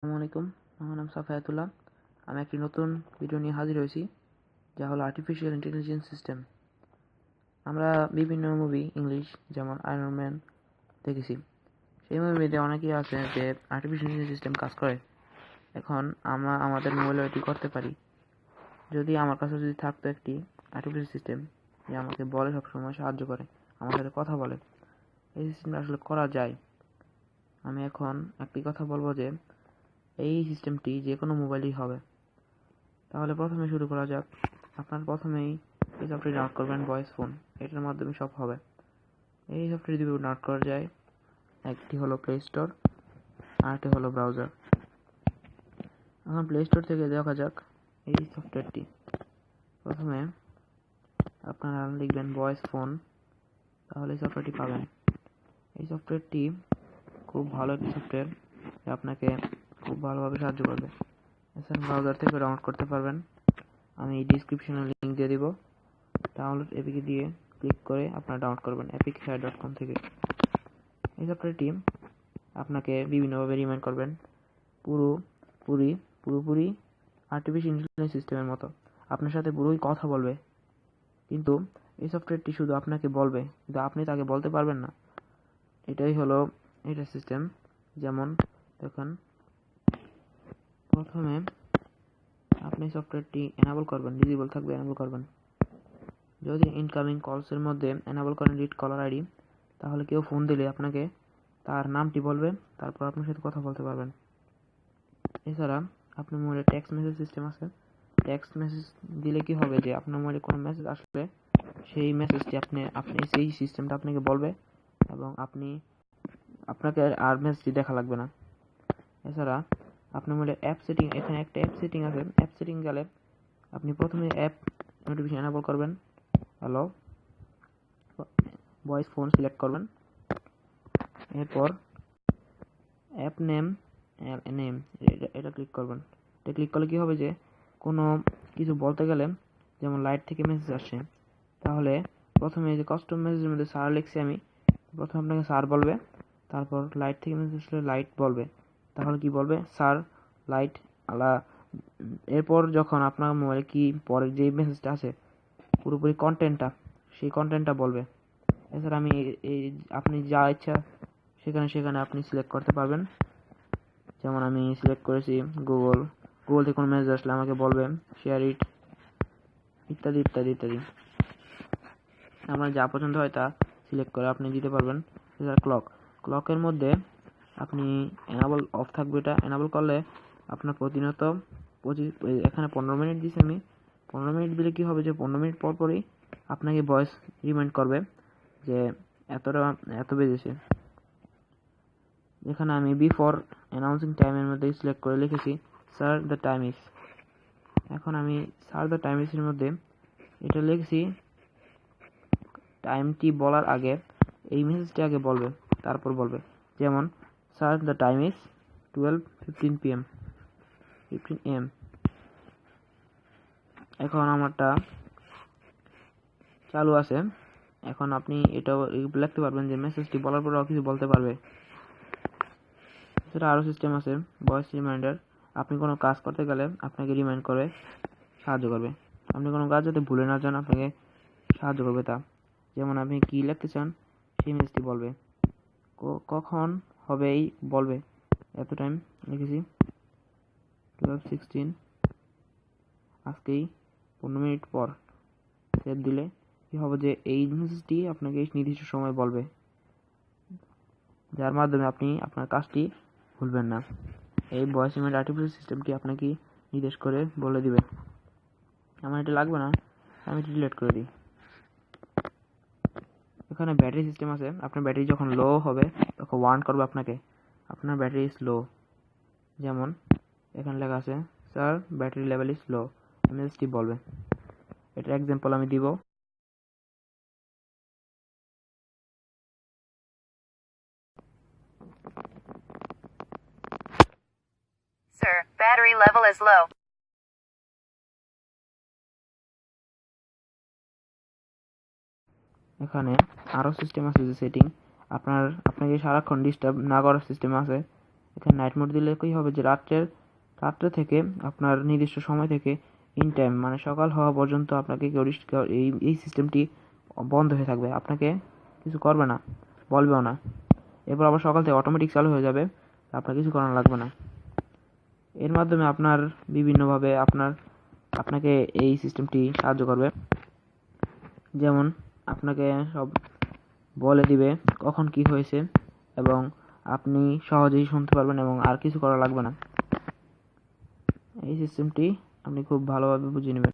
আসসালামু আলাইকুম। আমার নাম সাফায়াতুল্লাহ। আমি একটি নতুন ভিডিও নিয়ে হাজির হয়েছি, যা হলো আর্টিফিশিয়াল ইন্টেলিজেন্স সিস্টেম। আমরা বিভিন্ন মুভি ইংলিশ যেমন আয়রন ম্যান দেখেছি। সেই মুভিতে অনেকেই আছে যে আর্টিফিশিয়াল ইন্টেলিজেন্স সিস্টেম কাজ করে। এখন আমরা আমাদের মোবাইলে এটি করতে পারি। যদি আমার কাছে থাকতো একটি আর্টিফিশিয়াল সিস্টেম যে আমাকে বলে, সবসময় সাহায্য করে, আমার সাথে কথা বলে, এই সিস্টেমটা আসলে করা যায়। আমি এখন একটি কথা বলবো যে এই সিস্টেমটি যে কোনো মোবাইলেই হবে। তাহলে প্রথমে শুরু করা যাক। আপনার প্রথমেই এই সফটওয়্যারটি ডাউনলোড করবেন, ভয়েস ফোন। এটার মাধ্যমে সব হবে। এই সফটওয়্যার যদি ডাউনলোড করা যায়, একটি হলো প্লে স্টোর আর একটি হলো ব্রাউজার। এখন প্লে স্টোর থেকে দেখা যাক এই সফটওয়্যারটি। প্রথমে আপনারা লিখবেন ভয়েস ফোন, তাহলে এই সফটওয়্যারটি পাবেন। এই সফটওয়্যারটি খুব ভালো একটি সফটওয়্যার, যা আপনাকে খুব ভালোভাবে সাহায্য করবে। এছাড়া ব্রাউজার থেকে ডাউনলোড করতে পারবেন। আমি ডিসক্রিপশনে লিঙ্ক দিয়ে দিব। ডাউনলোড এপিকে দিয়ে ক্লিক করে আপনারা ডাউনলোড করবেন epicfire.com থেকে। এই সফটওয়্যারটি আপনাকে বিভিন্নভাবে রিমাইন্ড করবেন, পুরোপুরি আর্টিফিশিয়াল ইন্টেলিজেন্স সিস্টেমের মতো আপনার সাথে পুরোই কথা বলবে। কিন্তু এই সফটওয়্যারটি শুধু আপনাকে বলবে, কিন্তু আপনি তাকে বলতে পারবেন না। এটাই হলো এটা সিস্টেম। যেমন দেখুন, প্রথমে আপনি সফটওয়্যারটি এনাবল করবেন, ডিসেবল থাকবে এনাবল করবেন। যদি ইনকামিং কলসের মধ্যে এনাবল করেন রিড কলার আইডি, তাহলে কেউ ফোন দিলে আপনাকে তার নামটি বলবে, তারপর আপনার সাথে কথা বলতে পারবেন। এছাড়া আপনার মোবাইলে টেক্সট মেসেজ সিস্টেম আছে। টেক্সট মেসেজ দিলে কি হবে যে আপনার মোবাইলে কোনো মেসেজ আসলে সেই মেসেজটি আপনি সেই সিস্টেমটা আপনাকে বলবে, এবং আপনাকে আর মেসেজটি দেখা লাগবে না। এছাড়া আপনার মোবাইলে অ্যাপ সেটিং, এখানে একটা অ্যাপ সেটিং আছে। অ্যাপ সেটিং গেলে আপনি প্রথমে অ্যাপ নোটিফিকেশন এনাবল করবেন, হ্যালো ভয়েস ফোন সিলেক্ট করবেন। এরপর অ্যাপ নেম এটা ক্লিক করবেন। এটা ক্লিক করলে কি হবে যে কোনো কিছু বলতে গেলে, যেমন লাইট থেকে মেসেজ আসছে, তাহলে প্রথমে যে কাস্টম মেসেজের মধ্যে স্যার লিখছি আমি, প্রথমে আপনাকে স্যার বলবে, তারপর লাইট থেকে মেসেজ আসলে লাইট বলবে, তাহলে কি বলবে স্যার লাইট আলা। এরপর যখন আপনার মোবাইলে কি পরের যে মেসেজটা আছে পুরোপুরি সেই কন্টেন্টটা বলবে। এছাড়া আপনি যা ইচ্ছা সেখানে আপনি সিলেক্ট করতে পারবেন। যেমন আমি সিলেক্ট করেছি গুগল থেকে কোনো মেসেজ আসলে আমাকে বলবে শেয়ার ইট, ইত্যাদি ইত্যাদি ইত্যাদি। আমার যা পছন্দ হয় তা সিলেক্ট করে আপনি দিতে পারবেন। এছাড়া ক্লকের মধ্যে আপনি এনাবল অফ থাকবে। এটা এনাবল করলে আপনার প্রতিনিয়ত এখানে 15 মিনিট দিচ্ছি আমি। 15 মিনিট দিলে কি হবে যে 15 মিনিট পর পরই আপনাকে ভয়েস রিমাইন্ড করবে যে এত বেজেছে। এখানে আমি বিফোর অ্যানাউন্সিং টাইমের মধ্যে সিলেক্ট করে লিখেছি স্যার দ্য টাইম ইজ। এখন আমি স্যার দ্য টাইম ইজের মধ্যে এটা লিখেছি, টাইমটি বলার আগে এই মেসেজটি আগে বলবে, তারপর বলবে। যেমন sir the time is 12:15 PM 15 AM। এখন আমারটা চালু আছে। এখন আপনি এটাও লিখতে পারবেন যে মেসেজটি বলার পরেও কিছু বলতে পারবে। সেটা আরও সিস্টেম আছে, ভয়েস রিমাইন্ডার। আপনি কোনো কাজ করতে গেলে আপনাকে রিমাইন্ড করে সাহায্য করবে। আপনি কোনো কাজ যাতে ভুলে না যান, আপনাকে সাহায্য করবে তা। যেমন আপনি কি লিখতে চান সেই মেসেজটি বলবে, কখন হবে এই বলবে। এত টাইম লিখেছি 12:16, আজকেই 15 মিনিট পর সেভ দিলে কি হবে যে এই মেসেজটি আপনাকে নির্দিষ্ট সময় বলবে, যার মাধ্যমে আপনি আপনার কাজটি ভুলবেন না। এই ভয়েস রিমাইন্ড আর্টিফিশিয়াল সিস্টেমটি আপনাকে নির্দেশ করে বলে দিবে। আমার এটা লাগবে না, আমি এটা ডিলিট করে দিই। এখানে ব্যাটারি সিস্টেম আছে। আপনার ব্যাটারি যখন লো হবে তখন ওয়ার্ন করবে আপনাকে আপনার ব্যাটারি ইজ লো। যেমন এখানে লেখা আছে sir battery level is low, মেসেজটি বলবে। এটার এক্সাম্পল আমি দিব। Sir, battery level is low. এখানে আরও সিস্টেম আছে যে সেটিং, আপনাকে সারাক্ষণ ডিস্টার্ব না করার সিস্টেম আছে। এখানে নাইট মোড দিলে কী হবে যে রাত্রে থেকে আপনার নির্দিষ্ট সময় থেকে ইন টাইম মানে সকাল হওয়া পর্যন্ত আপনাকে এই সিস্টেমটি বন্ধ হয়ে থাকবে, আপনাকে কিছু করবে না, বলবেও না। এরপর আবার সকাল থেকে অটোমেটিক চালু হয়ে যাবে, আপনার কিছু করানো লাগবে না। এর মাধ্যমে আপনার বিভিন্নভাবে আপনাকে এই সিস্টেমটি সাহায্য করবে। যেমন আপনাকে সব বলে দিবে কখন কি হয়েছে এবং আপনি সহজেই শুনতে পারবেন এবং আর কিছু করা লাগবে না। এই সিস্টেমটি আপনি খুব ভালোভাবে বুঝে নেবেন।